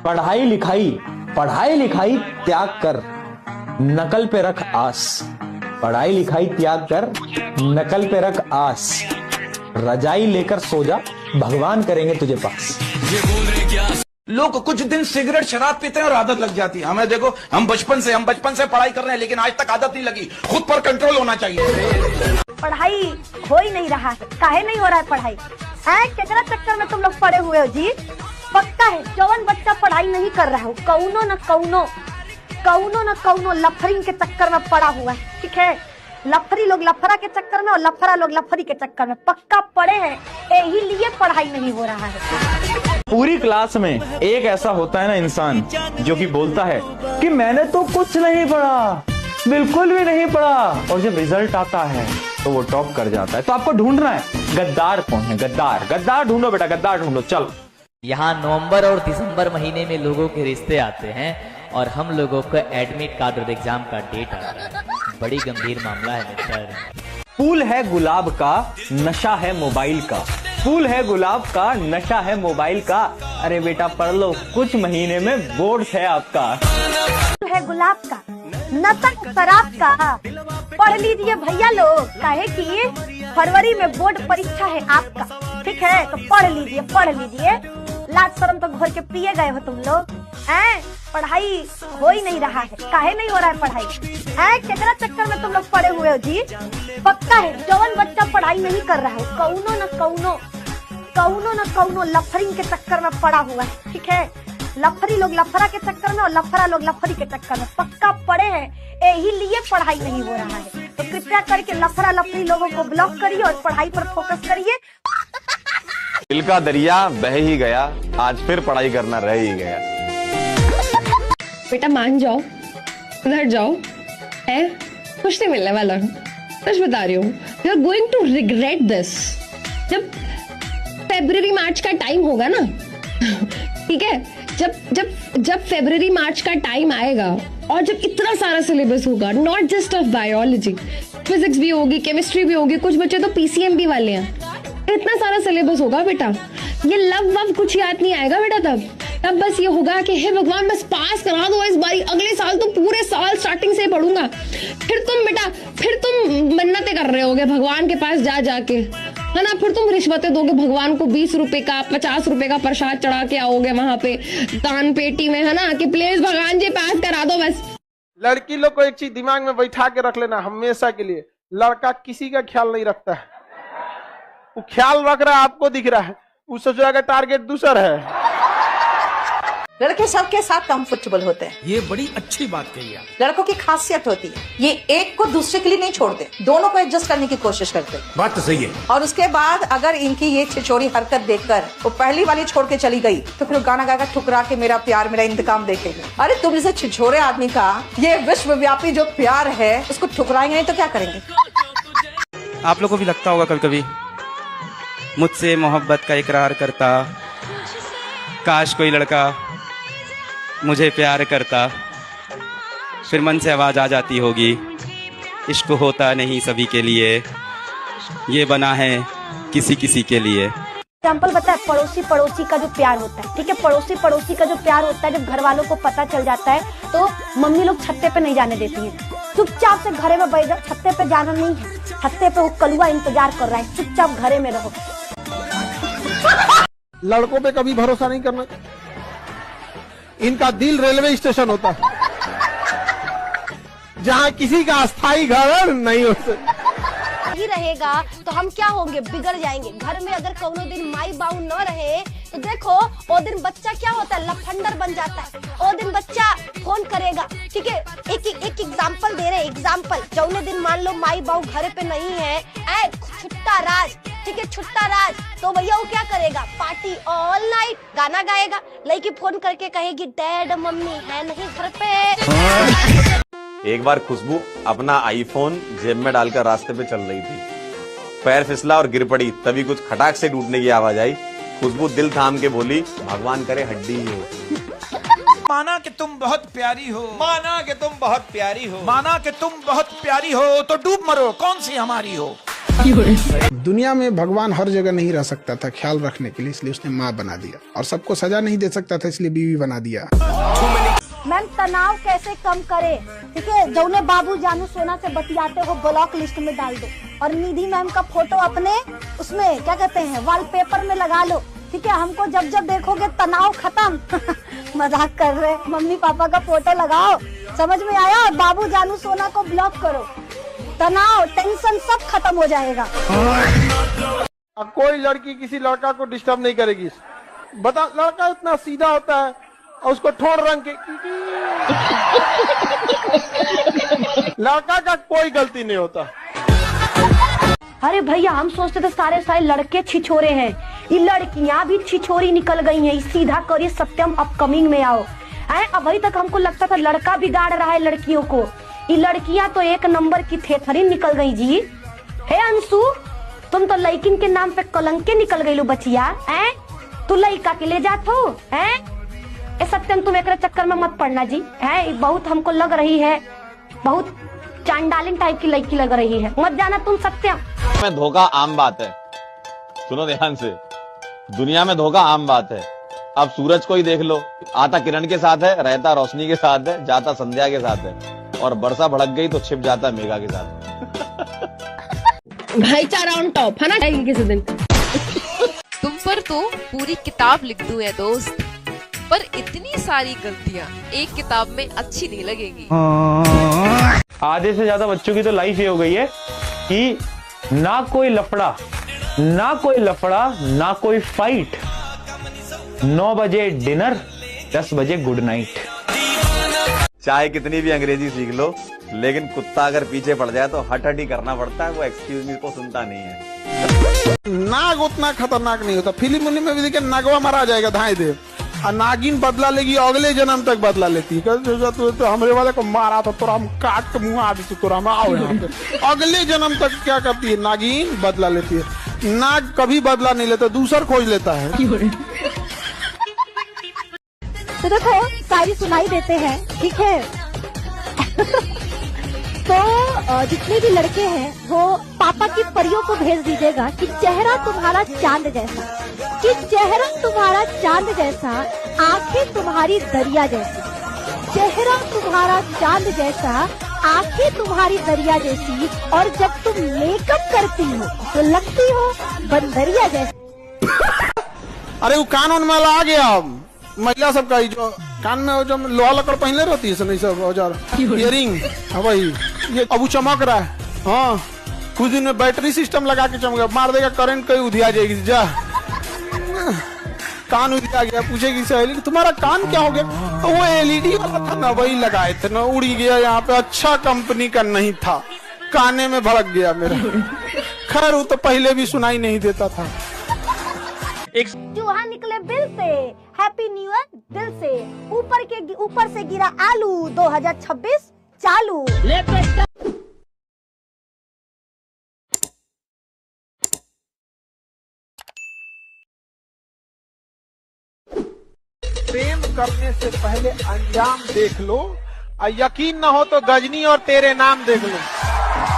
पढ़ाई लिखाई त्याग कर, नकल पे रख आस। पढ़ाई लिखाई त्याग कर, नकल पे रख आस। रजाई लेकर सो जा, भगवान करेंगे तुझे पास। लोग कुछ दिन सिगरेट शराब पीते हैं और आदत लग जाती है। हमें देखो, हम बचपन से पढ़ाई कर रहे हैं, लेकिन आज तक आदत नहीं लगी। खुद पर कंट्रोल होना चाहिए। पढ़ाई हो ही नहीं रहा है, काहे नहीं हो रहा है पढ़ाई? केकरा चक्कर में तुम लोग पड़े हुए हो जी? पक्का है जवन बच्चा पढ़ाई नहीं कर रहा हो, कौनो न कौनो लफरिंग के चक्कर में पड़ा हुआ है। ठीक है, लफरी लोग लफरा के चक्कर में और लफरा लोग लफरी के चक्कर में पक्का पड़े हैं, यही लिए पढ़ाई नहीं हो रहा है। पूरी क्लास में एक ऐसा होता है ना इंसान जो कि बोलता है कि मैंने तो कुछ नहीं पढ़ा, बिल्कुल भी नहीं पढ़ा, और जब रिजल्ट आता है तो वो टॉप कर जाता है। तो आपको ढूंढना है गद्दार कौन है। गद्दार ढूंढो बेटा, गद्दार ढूंढो। चल, यहाँ नवंबर और दिसंबर महीने में लोगों के रिश्ते आते हैं और हम लोगों को एडमिट कार्ड और एग्जाम का डेट आता है। बड़ी गंभीर मामला है मित्र। फूल है गुलाब का, नशा है मोबाइल का। फूल है गुलाब का, नशा है मोबाइल का। अरे बेटा पढ़ लो, कुछ महीने में बोर्ड है आपका। फूल है गुलाब का, नशा शराब का। पढ़ लीजिए भैया लोग, काहे कि फरवरी में बोर्ड परीक्षा है आपका। ठीक है, तो पढ़ लीजिए। लाज शर्म तो घोर के पिए गए हो तुम लोग। पढ़ाई हो ही नहीं रहा है, काहे नहीं हो रहा है पढ़ाई? केकरा चक्कर में तुम लोग पड़े हुए हो जी? पक्का है जवन बच्चा पढ़ाई नहीं कर रहा है, कौनो न कौनो लफरिंग के चक्कर में पड़ा हुआ है। ठीक है, लफरी लोग लफरा के चक्कर में और लफरा लोग लफरी के चक्कर में पक्का पड़े हैं, यही लिए पढ़ाई नहीं हो रहा है। तो कृपया करके लफरा लफरी लोगों को ब्लॉक करिए और पढ़ाई पर फोकस करिए। दिल का दरिया बह ही गया, आज फिर पढ़ाई करना रह ही गया। बेटा मान जाओ, उधर जाओ, है कुछ नहीं मिलने वाला। सच बता रही हूँ, you are going to regret this. जब फरवरी मार्च का टाइम होगा ना, ठीक है, जब फरवरी मार्च का टाइम आएगा और जब इतना सारा सिलेबस होगा, not just of biology, physics भी होगी, केमिस्ट्री भी होगी, कुछ बच्चे तो पीसीएम भी वाले हैं, इतना सारा सिलेबस होगा बेटा, ये लव वव कुछ याद नहीं आएगा बेटा। तब बस ये होगा कि हे भगवान बस पास करा दो इस बारी, अगले साल तो पूरे साल स्टार्टिंग से पढ़ूंगा। फिर तुम मन्नतें कर रहे होगे भगवान के पास जा जाके, है ना। फिर तुम रिश्वतें दोगे भगवान को, 20 रुपए का 50 रुपए का प्रसाद चढ़ा के आओगे वहां पे दान पेटी में, है ना, कि प्लीज भगवान जी पास करा दो बस। लड़की लोग को एक चीज दिमाग में बैठा के रख लेना हमेशा के लिए, लड़का किसी का ख्याल नहीं रखता है। वो ख्याल रख रहा है, आपको दिख रहा है, वो सोच रहा है टारगेट दूसरा है। लड़के सबके साथ कंफर्टेबल होते हैं, ये बड़ी अच्छी बात कही है। लड़कों की खासियत होती है, ये एक को दूसरे के लिए नहीं छोड़ते, दोनों को एडजस्ट करने की कोशिश करते हैं। बात तो सही है। और उसके बाद अगर इनकी ये छिछोरी हरकत देखकर वो पहली वाली छोड़ के चली गई, तो फिर गाना गाकर ठुकरा के मेरा प्यार मेरा इंतकाम देखेंगे। अरे तुम जैसे छिछोरे आदमी का ये विश्वव्यापी जो प्यार है, उसको ठुकराएंगे नहीं तो क्या करेंगे? आप लोगों को भी लगता होगा कभी कभी, मुझसे मोहब्बत का इकरार करता, काश कोई लड़का मुझे प्यार करता। फिर मन से आवाज आ जाती होगी, इश्क होता नहीं सभी के लिए, ये बना है किसी किसी के लिए। एग्जाम्पल बता है, पड़ोसी का जो प्यार होता है, ठीक है, पड़ोसी का जो प्यार होता है, जब घर वालों को पता चल जाता है तो मम्मी लोग छत्ते पे नहीं जाने देती है, चुपचाप से घरे में बैठ जाओ। छत्ते पे जाना नहीं है, छत्ते पे वो कलुआ इंतजार कर रहा है, चुपचाप घरे में रहो। लड़कों पे कभी भरोसा नहीं करना, इनका दिल रेलवे स्टेशन होता है जहां किसी का अस्थायी घर नहीं हो सकता। ही रहेगा तो हम क्या होंगे, बिगड़ जाएंगे। घर में अगर कोनो दिन माई बाऊ न रहे तो देखो वो दिन बच्चा क्या होता है, लफंडर बन जाता है। वो दिन बच्चा फोन करेगा, ठीक है। एक एग्जाम्पल दे रहे, एग्जाम्पल जौने दिन मान लो माई बाऊ घर पे नहीं है, छुट्टा राज, ठीक है, छुट्टा राज, तो भैया वो क्या करेगा, पार्टी ऑल नाइट, गाना गाएगा, लड़की फोन करके कहेगी डैड मम्मी है नहीं घर पे। एक बार खुशबू अपना आईफोन जेब में डालकर रास्ते पे चल रही थी, पैर फिसला और गिर पड़ी, तभी कुछ खटाक से टूटने की आवाज आई। खुशबू दिल थाम के बोली, भगवान करे हड्डी ही हो। माना कि तुम बहुत प्यारी हो, माना कि तुम बहुत प्यारी हो, माना कि तुम बहुत प्यारी हो, तो डूब मरो, कौन सी हमारी हो। दुनिया में भगवान हर जगह नहीं रह सकता था ख्याल रखने के लिए, इसलिए उसने माँ बना दिया। और सबको सजा नहीं दे सकता था, इसलिए बीवी बना दिया। मैम तनाव कैसे कम करे, ठीक है, जौने बाबू जानू सोना से बतियाते हो ब्लॉक लिस्ट में डाल दो, और निधि मैम का फोटो अपने उसमें क्या कहते हैं वॉलपेपर में लगा लो, ठीक है। हमको जब जब देखोगे तनाव खत्म। मजाक कर रहे, मम्मी पापा का फोटो लगाओ, समझ में आया। बाबू जानू सोना को ब्लॉक करो, तनाव टेंशन सब खत्म हो जाएगा। कोई लड़की किसी लड़का को डिस्टर्ब नहीं करेगी। बता, लड़का इतना सीधा होता है और उसको ठोड़ रंग के लड़का का कोई गलती नहीं होता। अरे भैया हम सोचते थे सारे सारे लड़के छिछोरे हैं, ये लड़कियां भी छिछोरी निकल गई हैं। सीधा करिए सत्यम अपकमिंग में आओ। अभी तक हमको लगता था लड़का बिगाड़ रहा है लड़कियों को, ये लड़कियां तो एक नंबर की थेथरी निकल गई जी। हे अंशु, तुम तो लड़किन के नाम पे कलंके निकल गई लो बचिया। तू लड़का के ले जात हो। ए सत्यम तुम एक चक्कर में मत पड़ना जी। बहुत हमको लग रही है, बहुत चांडालिन टाइप की लड़की लग रही है, मत जाना तुम सत्यम। में धोखा आम बात है, सुनो ध्यान से, दुनिया में धोखा आम बात है। अब सूरज को ही देख लो, आता किरण के साथ है, रहता रोशनी के साथ है, जाता संध्या के साथ है, और वर्षा भड़क गई तो छिप जाता मेघा के साथ। भाईचारा ऑन टॉप है ना किसी दिन। तुम पर तो पूरी किताब लिख दूं है दोस्त, पर इतनी सारी गलतियां एक किताब में अच्छी नहीं लगेंगी। आधे से ज्यादा बच्चों की तो लाइफ ये हो गई है कि ना कोई लफड़ा, ना कोई लफड़ा, ना कोई फाइट, 9 बजे डिनर, 10 बजे गुड नाइट। चाहे कितनी भी अंग्रेजी सीख लो, लेकिन कुत्ता अगर पीछे पड़ जाए तो हट हट ही करना पड़ता है, वो एक्सक्यूज मी को सुनता नहीं है। नाग उतना खतरनाक नहीं होता, फिल्म उन्हीं में भी देखिए नागवा मारा जाएगा धाए दे, और नागिन बदला लेगी, अगले जन्म तक बदला लेती है। तो हमरे वाले को मारा था, तोरा हम काट के मुँह आदि तोरा हम आओ यहाँ पे। अगले जन्म तक क्या करती है नागिन, बदला लेती है। नाग कभी बदला नहीं लेता, दूसर खोज लेता है। तो देखो सारी सुनाई देते हैं, ठीक है। तो जितने भी लड़के हैं वो पापा की परियों को भेज दीजिएगा कि चेहरा तुम्हारा चांद जैसा, कि चेहरा तुम्हारा चांद जैसा, आंखें तुम्हारी दरिया जैसी, चेहरा तुम्हारा चांद जैसा, आंखें तुम्हारी दरिया जैसी, और जब तुम मेकअप करती हो तो लगती हो बंदरिया जैसी। अरे वो कान में आ गया महिला सबका, जो कान में जो लोहा लकड़ पहले रहती है, नहीं सब औजार, इयरिंग, वही ये अब चमक रहा है। हाँ, कुछ दिन में बैटरी सिस्टम लगा के चमक, मार देगा करंट, कहीं उधिया जाएगी। जा कान उधिया गया, पूछेगी सहेली तुम्हारा कान क्या हो गया, तो वो एलईडी वाला था ना, वही लगाए थे ना, उड़ गया यहाँ पे, अच्छा कंपनी का नहीं था, काने में भड़क गया मेरा। खैर वो तो पहले भी सुनाई नहीं देता था। चूहा निकले बिल से, हैप्पी न्यू ईयर दिल से, ऊपर से गिरा आलू, 2026 चालू। प्रेम करने से पहले अंजाम देख लो, और यकीन न हो तो गजनी और तेरे नाम देख लो।